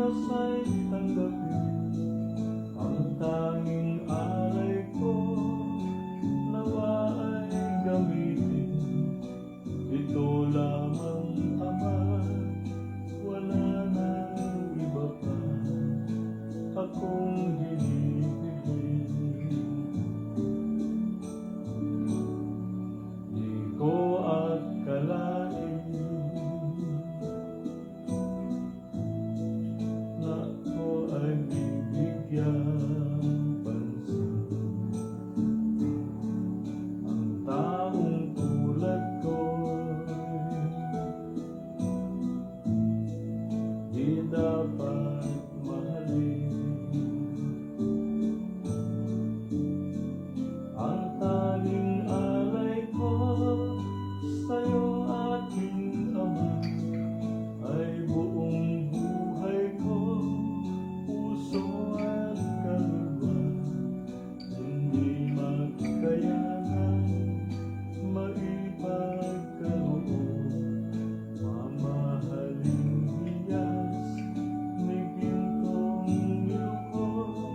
Diyos ay tanggapin ang tanging alay ko, nawa ay gamitin. Ito lamang Ama, wala nang iba pa akong hinihingin. Di ko akalain na ako ay bibigyan pansin. Ang taong tulad ko'y di dapat mahalin. Ang tanging alay ko sa'yo, aking Ama, ay buong buhay ko, puso at kaluluwa. Hindi magkayanan maipagkaloob, mamahaling hiyas ni gintong ilog.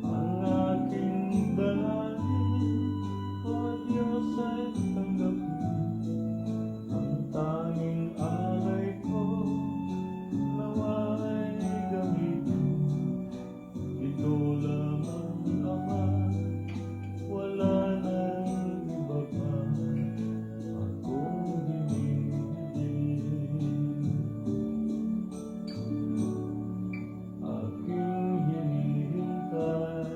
Ang aking dalangin, O Diyos, ay tanggapin ang tanging alay ko, nawa ay gamitin. Ito lamang Ama, wala nang iba pa akong hinihingin. Aking hinihintay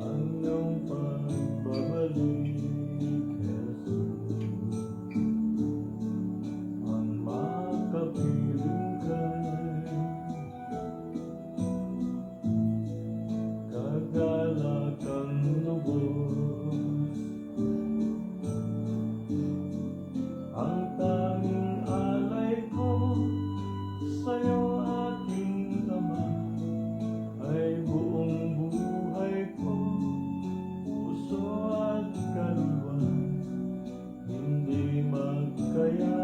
ang iyong pagbabalik, Jesus. Ang makapiling ka'y kagalakang lubos. Ang tanging alay ko sa'yo, aking Ama, ay buong buhay ko, puso at kaluluwa. Hindi magkaya